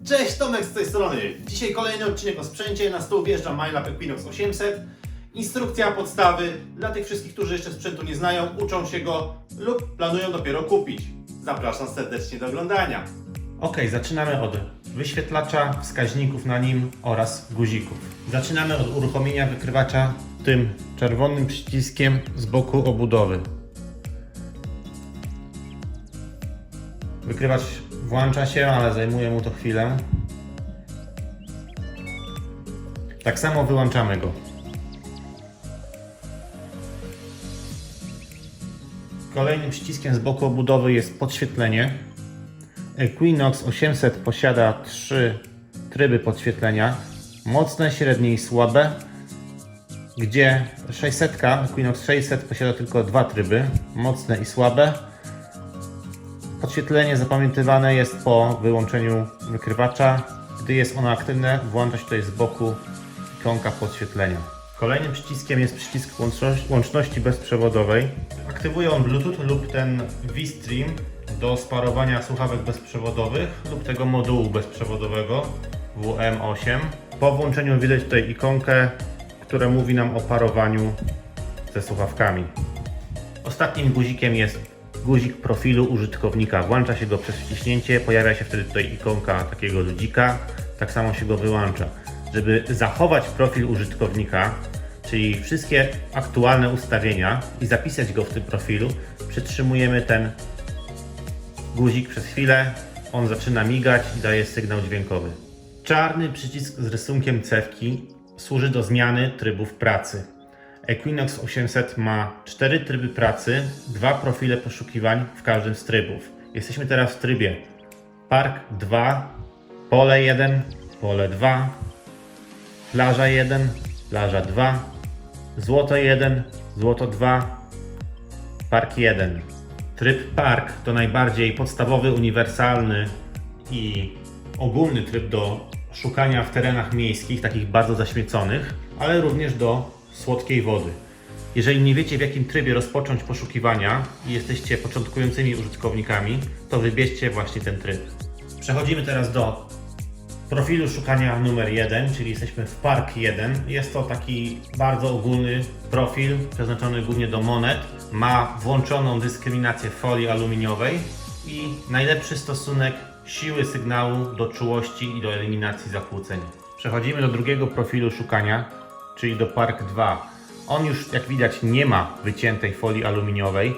Cześć, Tomek z tej strony. Dzisiaj kolejny odcinek o sprzęcie. Na stół wjeżdża MyLab Equinox 800. Instrukcja, podstawy dla tych wszystkich, którzy jeszcze sprzętu nie znają, uczą się go lub planują dopiero kupić. Zapraszam serdecznie do oglądania. Ok, zaczynamy od wyświetlacza, wskaźników na nim oraz guzików. Zaczynamy od uruchomienia wykrywacza tym czerwonym przyciskiem z boku obudowy. Wykrywacz włącza się, ale zajmuje mu to chwilę. Tak samo wyłączamy go. Kolejnym przyciskiem z boku obudowy jest podświetlenie. Equinox 800 posiada 3 tryby podświetlenia. Mocne, średnie i słabe. Gdzie 600, Equinox 600 posiada tylko 2 tryby. Mocne i słabe. Podświetlenie zapamiętywane jest po wyłączeniu wykrywacza. Gdy jest ono aktywne, włącza się tutaj z boku ikonka podświetlenia. Kolejnym przyciskiem jest przycisk łączności bezprzewodowej. Aktywuje on Bluetooth lub ten V-Stream do sparowania słuchawek bezprzewodowych lub tego modułu bezprzewodowego WM8. Po włączeniu widać tutaj ikonkę, która mówi nam o parowaniu ze słuchawkami. Ostatnim guzikiem jest guzik profilu użytkownika. Włącza się go przez wciśnięcie, pojawia się wtedy tutaj ikonka takiego ludzika, tak samo się go wyłącza. Żeby zachować profil użytkownika, czyli wszystkie aktualne ustawienia i zapisać go w tym profilu, przytrzymujemy ten guzik przez chwilę, on zaczyna migać i daje sygnał dźwiękowy. Czarny przycisk z rysunkiem cewki służy do zmiany trybów pracy. Equinox 800 ma 4 tryby pracy, 2 profile poszukiwań w każdym z trybów. Jesteśmy teraz w trybie Park 2, Pole 1, Pole 2, Plaża 1, Plaża 2, Złoto 1, Złoto 2, Park 1. Tryb Park to najbardziej podstawowy, uniwersalny i ogólny tryb do szukania w terenach miejskich, takich bardzo zaśmieconych, ale również do słodkiej wody. Jeżeli nie wiecie, w jakim trybie rozpocząć poszukiwania i jesteście początkującymi użytkownikami, to wybierzcie właśnie ten tryb. Przechodzimy teraz do profilu szukania numer 1, czyli jesteśmy w Park 1. Jest to taki bardzo ogólny profil, przeznaczony głównie do monet. Ma włączoną dyskryminację folii aluminiowej i najlepszy stosunek siły sygnału do czułości i do eliminacji zakłóceń. Przechodzimy do drugiego profilu szukania, czyli do Park 2. On już, jak widać, nie ma wyciętej folii aluminiowej.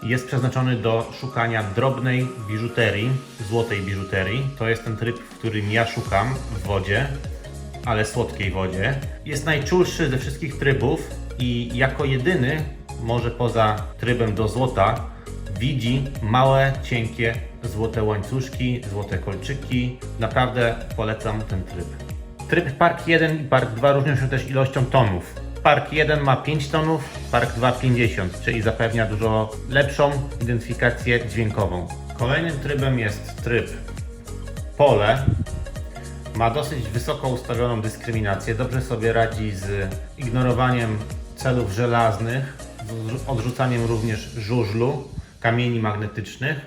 Jest przeznaczony do szukania drobnej biżuterii, złotej biżuterii. To jest ten tryb, w którym ja szukam w wodzie, ale słodkiej wodzie. Jest najczulszy ze wszystkich trybów i jako jedyny, może poza trybem do złota, widzi małe, cienkie, złote łańcuszki, złote kolczyki. Naprawdę polecam ten tryb. Tryb Park 1 i Park 2 różnią się też ilością tonów. Park 1 ma 5 tonów, Park 2 50, czyli zapewnia dużo lepszą identyfikację dźwiękową. Kolejnym trybem jest tryb Pole. Ma dosyć wysoko ustawioną dyskryminację, dobrze sobie radzi z ignorowaniem celów żelaznych, z odrzucaniem również żużlu, kamieni magnetycznych.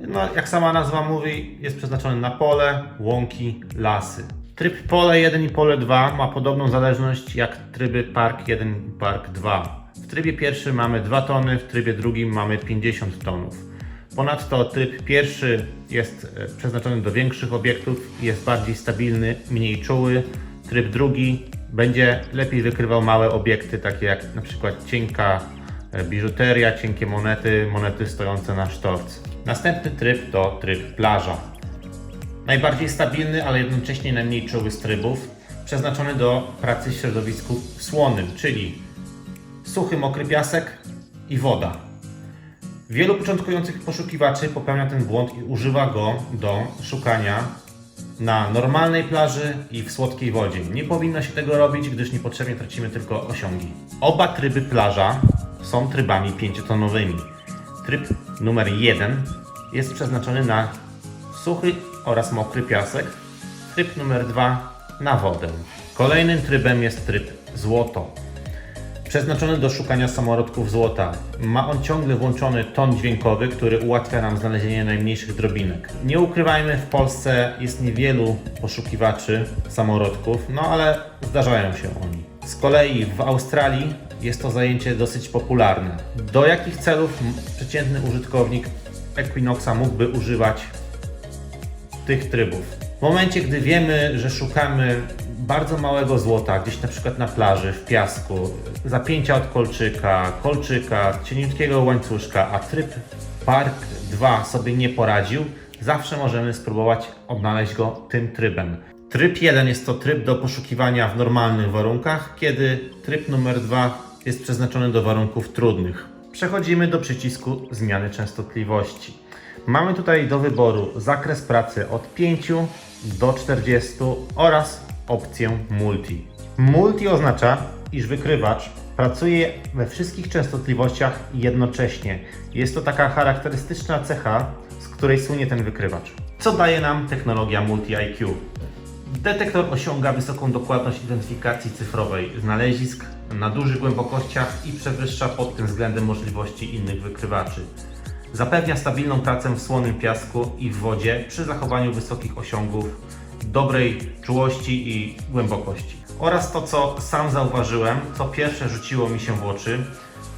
No, jak sama nazwa mówi, jest przeznaczony na pole, łąki, lasy. Tryb Pole 1 i Pole 2 ma podobną zależność jak tryby Park 1 i Park 2. W trybie pierwszym mamy 2 tony, w trybie drugim mamy 50 tonów. Ponadto tryb pierwszy jest przeznaczony do większych obiektów, jest bardziej stabilny, mniej czuły. Tryb drugi będzie lepiej wykrywał małe obiekty, takie jak na przykład cienka biżuteria, cienkie monety, monety stojące na sztorc. Następny tryb to tryb Plaża. Najbardziej stabilny, ale jednocześnie najmniej czuły z trybów, przeznaczony do pracy w środowisku słonym, czyli suchy, mokry piasek i woda. Wielu początkujących poszukiwaczy popełnia ten błąd i używa go do szukania na normalnej plaży i w słodkiej wodzie. Nie powinno się tego robić, gdyż niepotrzebnie tracimy tylko osiągi. Oba tryby Plaża są trybami 5-tonowymi. Tryb numer 1 jest przeznaczony na suchy oraz mokry piasek, tryb numer 2 na wodę. Kolejnym trybem jest tryb Złoto. Przeznaczony do szukania samorodków złota. Ma on ciągle włączony ton dźwiękowy, który ułatwia nam znalezienie najmniejszych drobinek. Nie ukrywajmy, w Polsce jest niewielu poszukiwaczy samorodków, no ale zdarzają się oni. Z kolei w Australii jest to zajęcie dosyć popularne. Do jakich celów przeciętny użytkownik Equinoxa mógłby używać tych trybów? W momencie, gdy wiemy, że szukamy bardzo małego złota, gdzieś na przykład na plaży, w piasku, zapięcia od kolczyka, cieniutkiego łańcuszka, a tryb Park 2 sobie nie poradził, zawsze możemy spróbować odnaleźć go tym trybem. Tryb 1 jest to tryb do poszukiwania w normalnych warunkach, kiedy tryb numer 2 jest przeznaczony do warunków trudnych. Przechodzimy do przycisku zmiany częstotliwości. Mamy tutaj do wyboru zakres pracy od 5 do 40 oraz opcję Multi. Multi oznacza, iż wykrywacz pracuje we wszystkich częstotliwościach jednocześnie. Jest to taka charakterystyczna cecha, z której słynie ten wykrywacz. Co daje nam technologia Multi IQ? Detektor osiąga wysoką dokładność identyfikacji cyfrowej znalezisk na dużych głębokościach i przewyższa pod tym względem możliwości innych wykrywaczy. Zapewnia stabilną pracę w słonym piasku i w wodzie przy zachowaniu wysokich osiągów, dobrej czułości i głębokości. Oraz to, co sam zauważyłem, co pierwsze rzuciło mi się w oczy,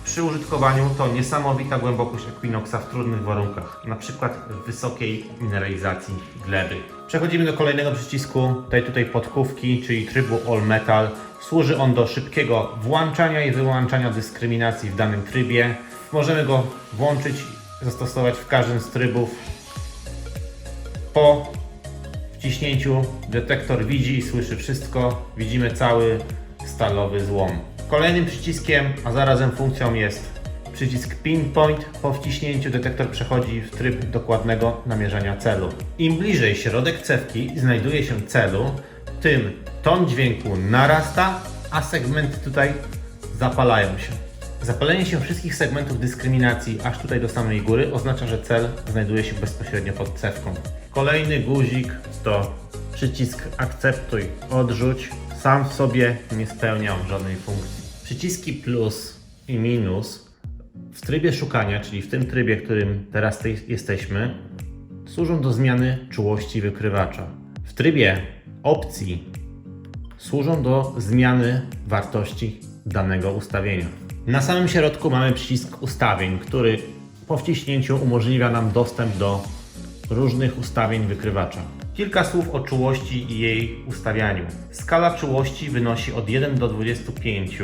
przy użytkowaniu to niesamowita głębokość Equinoxa w trudnych warunkach, np. w wysokiej mineralizacji gleby. Przechodzimy do kolejnego przycisku, tutaj podkówki, czyli trybu All Metal. Służy on do szybkiego włączania i wyłączania dyskryminacji w danym trybie. Możemy go włączyć i zastosować w każdym z trybów. Po wciśnięciu detektor widzi i słyszy wszystko. Widzimy cały stalowy złom. Kolejnym przyciskiem, a zarazem funkcją jest przycisk Pinpoint. Po wciśnięciu detektor przechodzi w tryb dokładnego namierzania celu. Im bliżej środek cewki znajduje się celu, tym ton dźwięku narasta, a segmenty tutaj zapalają się. Zapalenie się wszystkich segmentów dyskryminacji aż tutaj do samej góry oznacza, że cel znajduje się bezpośrednio pod cewką. Kolejny guzik to przycisk Akceptuj, odrzuć. Sam w sobie nie spełnia on żadnej funkcji. Przyciski plus i minus w trybie szukania, czyli w tym trybie, w którym teraz jesteśmy, służą do zmiany czułości wykrywacza. W trybie opcji służą do zmiany wartości danego ustawienia. Na samym środku mamy przycisk ustawień, który po wciśnięciu umożliwia nam dostęp do różnych ustawień wykrywacza. Kilka słów o czułości i jej ustawianiu. Skala czułości wynosi od 1 do 25.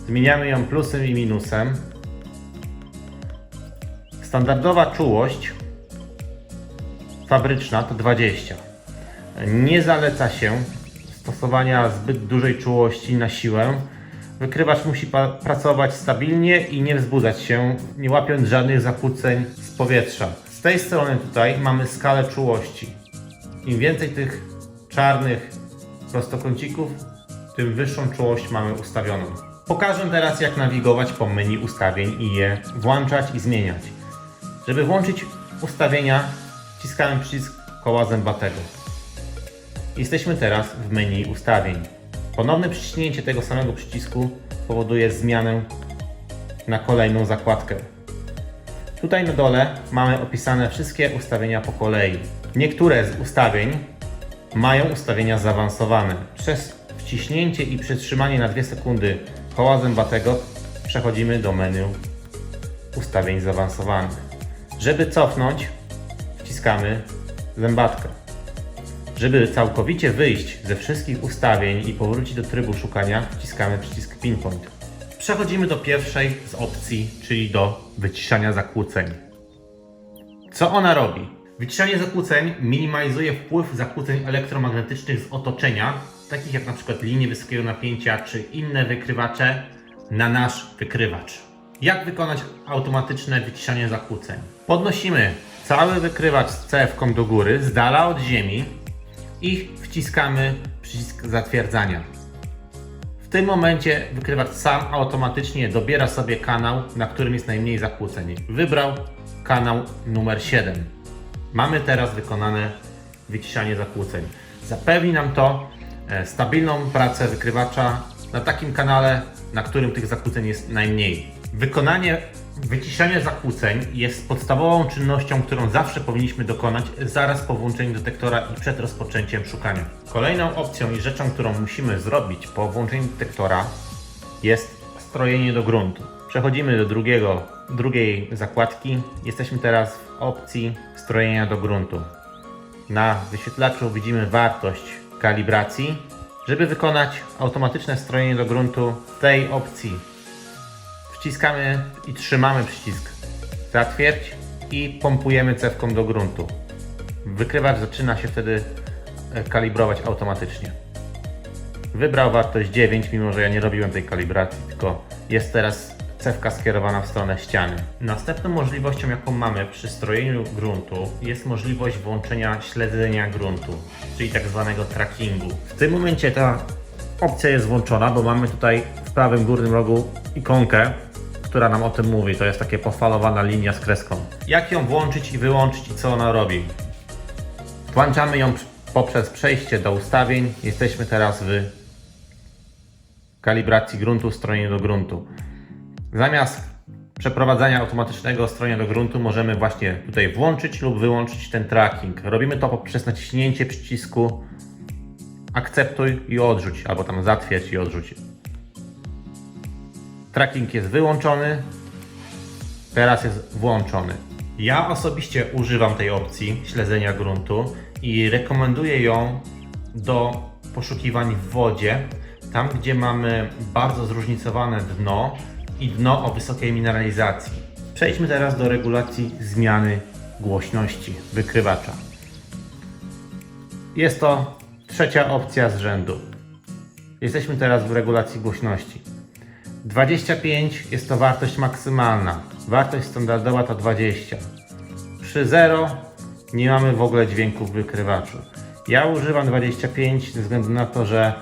Zmieniamy ją plusem i minusem. Standardowa czułość fabryczna to 20. Nie zaleca się stosowania zbyt dużej czułości na siłę. Wykrywacz musi pracować stabilnie i nie wzbudzać się, nie łapiąc żadnych zakłóceń z powietrza. Z tej strony tutaj mamy skalę czułości. Im więcej tych czarnych prostokącików, tym wyższą czułość mamy ustawioną. Pokażę teraz, jak nawigować po menu ustawień i je włączać i zmieniać. Żeby włączyć ustawienia, wciskamy przycisk koła zębatego. Jesteśmy teraz w menu ustawień. Ponowne przyciśnięcie tego samego przycisku powoduje zmianę na kolejną zakładkę. Tutaj na dole mamy opisane wszystkie ustawienia po kolei. Niektóre z ustawień mają ustawienia zaawansowane. Przez wciśnięcie i przytrzymanie na 2 sekundy koła zębatego przechodzimy do menu ustawień zaawansowanych. Żeby cofnąć, wciskamy zębatkę. Żeby całkowicie wyjść ze wszystkich ustawień i powrócić do trybu szukania, wciskamy przycisk Pinpoint. Przechodzimy do pierwszej z opcji, czyli do wyciszania zakłóceń. Co ona robi? Wyciszanie zakłóceń minimalizuje wpływ zakłóceń elektromagnetycznych z otoczenia, takich jak np. linie wysokiego napięcia czy inne wykrywacze, na nasz wykrywacz. Jak wykonać automatyczne wyciszanie zakłóceń? Podnosimy cały wykrywacz z cewką do góry, z dala od ziemi i wciskamy przycisk zatwierdzania. W tym momencie wykrywacz sam automatycznie dobiera sobie kanał, na którym jest najmniej zakłóceń. Wybrał kanał numer 7. Mamy teraz wykonane wyciszanie zakłóceń. Zapewni nam to stabilną pracę wykrywacza na takim kanale, na którym tych zakłóceń jest najmniej. Wykonanie wyciszania zakłóceń jest podstawową czynnością, którą zawsze powinniśmy dokonać zaraz po włączeniu detektora i przed rozpoczęciem szukania. Kolejną opcją i rzeczą, którą musimy zrobić po włączeniu detektora, jest strojenie do gruntu. Przechodzimy do drugiej zakładki. Jesteśmy teraz w opcji strojenia do gruntu. Na wyświetlaczu widzimy wartość kalibracji. Żeby wykonać automatyczne strojenie do gruntu, w tej opcji wciskamy i trzymamy przycisk zatwierdź i pompujemy cewką do gruntu. Wykrywacz zaczyna się wtedy kalibrować automatycznie. Wybrał wartość 9, mimo że ja nie robiłem tej kalibracji, tylko jest teraz cewka skierowana w stronę ściany. Następną możliwością, jaką mamy przy strojeniu gruntu, jest możliwość włączenia śledzenia gruntu, czyli tak zwanego trackingu. W tym momencie ta opcja jest włączona, bo mamy tutaj w prawym górnym rogu ikonkę, która nam o tym mówi. To jest takie pofalowana linia z kreską. Jak ją włączyć i wyłączyć i co ona robi? Włączamy ją poprzez przejście do ustawień. Jesteśmy teraz w kalibracji gruntu, strojeniu do gruntu. Zamiast przeprowadzania automatycznego strojenia do gruntu możemy właśnie tutaj włączyć lub wyłączyć ten tracking. Robimy to poprzez naciśnięcie przycisku akceptuj i odrzuć, albo tam zatwierdź i odrzuć. Tracking jest wyłączony, teraz jest włączony. Ja osobiście używam tej opcji śledzenia gruntu i rekomenduję ją do poszukiwań w wodzie, tam gdzie mamy bardzo zróżnicowane dno i dno o wysokiej mineralizacji. Przejdźmy teraz do regulacji zmiany głośności wykrywacza. Jest to trzecia opcja z rzędu. Jesteśmy teraz w regulacji głośności. 25 jest to wartość maksymalna, wartość standardowa to 20. Przy 0 nie mamy w ogóle dźwięku w wykrywaczu. Ja używam 25 ze względu na to, że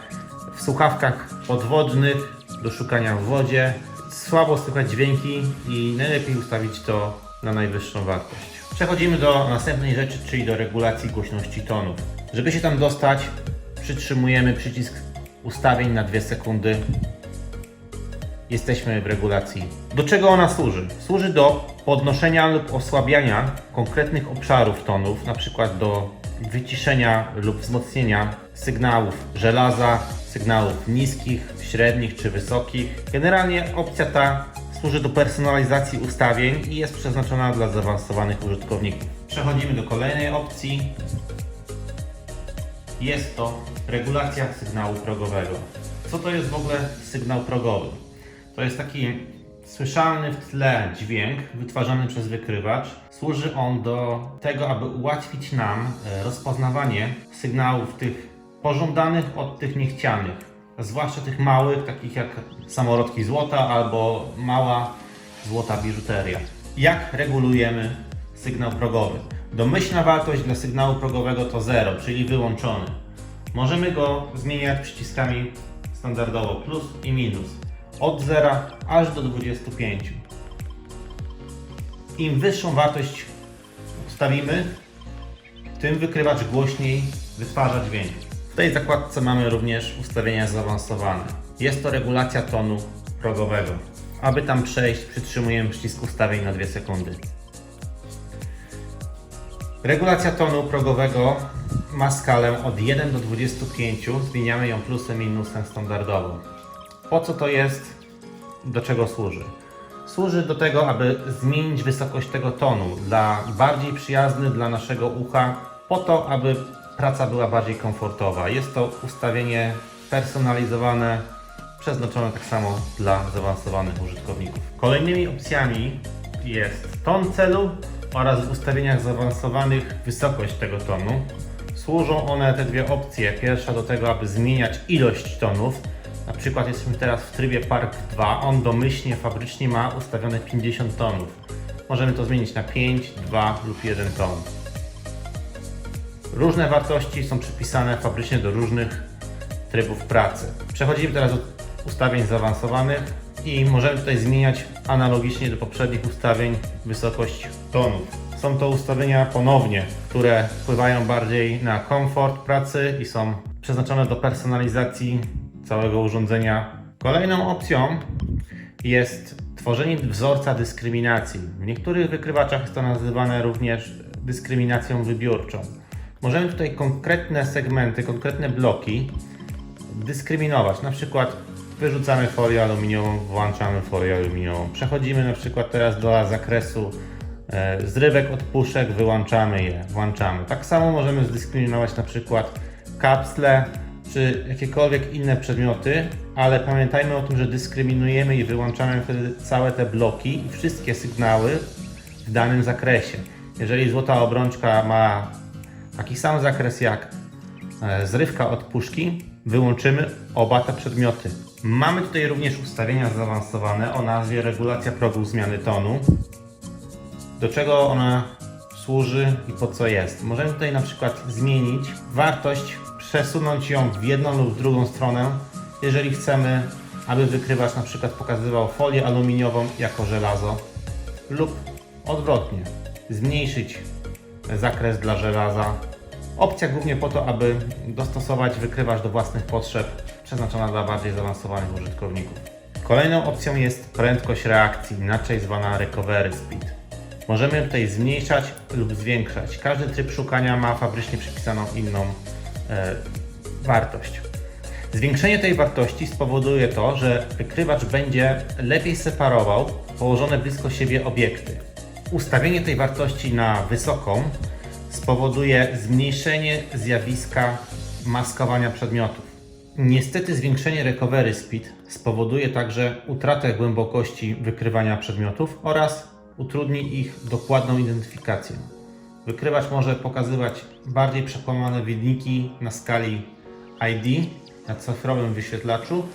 w słuchawkach podwodnych do szukania w wodzie słabo słychać dźwięki i najlepiej ustawić to na najwyższą wartość. Przechodzimy do następnej rzeczy, czyli do regulacji głośności tonów. Żeby się tam dostać, przytrzymujemy przycisk ustawień na 2 sekundy. Jesteśmy w regulacji. Do czego ona służy? Służy do podnoszenia lub osłabiania konkretnych obszarów tonów, na przykład do wyciszenia lub wzmocnienia sygnałów żelaza, sygnałów niskich, średnich czy wysokich. Generalnie opcja ta służy do personalizacji ustawień i jest przeznaczona dla zaawansowanych użytkowników. Przechodzimy do kolejnej opcji. Jest to regulacja sygnału progowego. Co to jest w ogóle sygnał progowy? To jest taki słyszalny w tle dźwięk wytwarzany przez wykrywacz. Służy on do tego, aby ułatwić nam rozpoznawanie sygnałów tych pożądanych od tych niechcianych. Zwłaszcza tych małych, takich jak samorodki złota albo mała złota biżuteria. Jak regulujemy sygnał progowy? Domyślna wartość dla sygnału progowego to 0, czyli wyłączony. Możemy go zmieniać przyciskami standardowo plus i minus. Od 0 aż do 25. Im wyższą wartość ustawimy, tym wykrywacz głośniej wytwarza dźwięk. W tej zakładce mamy również ustawienia zaawansowane. Jest to regulacja tonu progowego. Aby tam przejść, przytrzymujemy przycisk ustawień na 2 sekundy. Regulacja tonu progowego ma skalę od 1 do 25. Zmieniamy ją plusem i minusem standardowo. Po co to jest? Do czego służy? Służy do tego, aby zmienić wysokość tego tonu dla bardziej przyjazny dla naszego ucha, po to, aby praca była bardziej komfortowa. Jest to ustawienie personalizowane, przeznaczone tak samo dla zaawansowanych użytkowników. Kolejnymi opcjami jest ton celu oraz w ustawieniach zaawansowanych wysokość tego tonu. Służą one, te dwie opcje, pierwsza do tego, aby zmieniać ilość tonów. Na przykład jesteśmy teraz w trybie Park 2, on domyślnie, fabrycznie ma ustawione 50 tonów. Możemy to zmienić na 5, 2 lub 1 ton. Różne wartości są przypisane fabrycznie do różnych trybów pracy. Przechodzimy teraz do ustawień zaawansowanych i możemy tutaj zmieniać analogicznie do poprzednich ustawień wysokość tonów. Są to ustawienia ponownie, które wpływają bardziej na komfort pracy i są przeznaczone do personalizacji całego urządzenia Kolejną opcją jest tworzenie wzorca dyskryminacji. W niektórych wykrywaczach jest to nazywane również dyskryminacją wybiórczą. Możemy tutaj konkretne segmenty, konkretne bloki dyskryminować. Na przykład wyrzucamy folię aluminiową, włączamy folię aluminiową. Przechodzimy na przykład teraz do zakresu zrywek od puszek, wyłączamy je, włączamy. Tak samo możemy zdyskryminować na przykład kapsle czy jakiekolwiek inne przedmioty, ale pamiętajmy o tym, że dyskryminujemy i wyłączamy wtedy całe te bloki i wszystkie sygnały w danym zakresie. Jeżeli złota obrączka ma taki sam zakres jak zrywka od puszki, wyłączymy oba te przedmioty. Mamy tutaj również ustawienia zaawansowane o nazwie regulacja progu zmiany tonu. Do czego ona służy i po co jest? Możemy tutaj na przykład zmienić wartość, przesunąć ją w jedną lub w drugą stronę, jeżeli chcemy, aby wykrywacz na przykład pokazywał folię aluminiową jako żelazo, lub odwrotnie, zmniejszyć zakres dla żelaza. Opcja głównie po to, aby dostosować wykrywacz do własnych potrzeb, przeznaczona dla bardziej zaawansowanych użytkowników. Kolejną opcją jest prędkość reakcji, inaczej zwana recovery speed. Możemy tutaj zmniejszać lub zwiększać. Każdy tryb szukania ma fabrycznie przypisaną inną wartość. Zwiększenie tej wartości spowoduje to, że wykrywacz będzie lepiej separował położone blisko siebie obiekty. Ustawienie tej wartości na wysoką spowoduje zmniejszenie zjawiska maskowania przedmiotów. Niestety zwiększenie recovery speed spowoduje także utratę głębokości wykrywania przedmiotów oraz utrudni ich dokładną identyfikację. Wykrywacz może pokazywać bardziej przekłamane wyniki na skali ID, na cyfrowym wyświetlaczu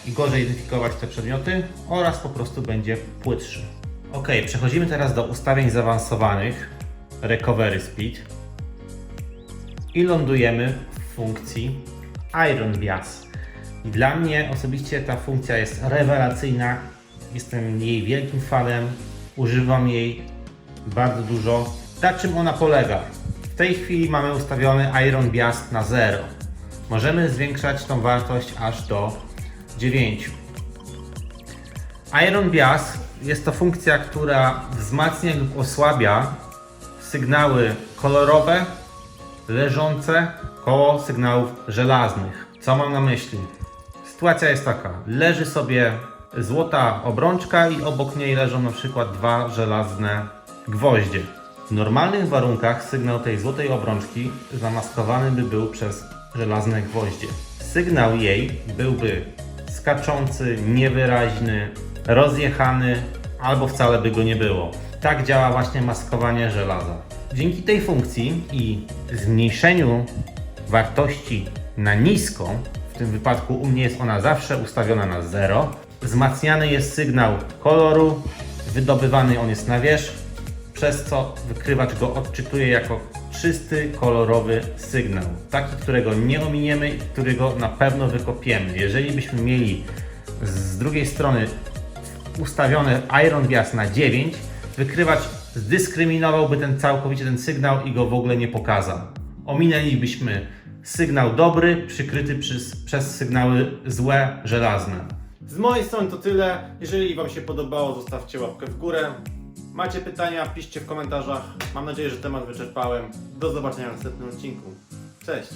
i gorzej identyfikować te przedmioty oraz po prostu będzie płytszy. Ok, przechodzimy teraz do ustawień zaawansowanych Recovery Speed i lądujemy w funkcji Iron Bias. Dla mnie osobiście ta funkcja jest rewelacyjna, jestem jej wielkim fanem, używam jej bardzo dużo. Na czym ona polega? W tej chwili mamy ustawiony Iron Bias na 0. Możemy zwiększać tą wartość aż do 9. Iron Bias jest to funkcja, która wzmacnia lub osłabia sygnały kolorowe leżące koło sygnałów żelaznych. Co mam na myśli? Sytuacja jest taka. Leży sobie złota obrączka i obok niej leżą na przykład dwa żelazne gwoździe. W normalnych warunkach sygnał tej złotej obrączki zamaskowany by był przez żelazne gwoździe. Sygnał jej byłby skaczący, niewyraźny, rozjechany albo wcale by go nie było. Tak działa właśnie maskowanie żelaza. Dzięki tej funkcji i zmniejszeniu wartości na niską, w tym wypadku u mnie jest ona zawsze ustawiona na 0, wzmacniany jest sygnał koloru, wydobywany on jest na wierzch, przez co wykrywacz go odczytuje jako czysty, kolorowy sygnał. Taki, którego nie ominiemy i którego na pewno wykopiemy. Jeżeli byśmy mieli z drugiej strony ustawiony Iron Bias na 9, wykrywacz zdyskryminowałby całkowicie ten sygnał i go w ogóle nie pokazał. Ominęlibyśmy sygnał dobry, przykryty przez sygnały złe, żelazne. Z mojej strony to tyle. Jeżeli Wam się podobało, zostawcie łapkę w górę. Macie pytania, piszcie w komentarzach. Mam nadzieję, że temat wyczerpałem. Do zobaczenia w następnym odcinku. Cześć!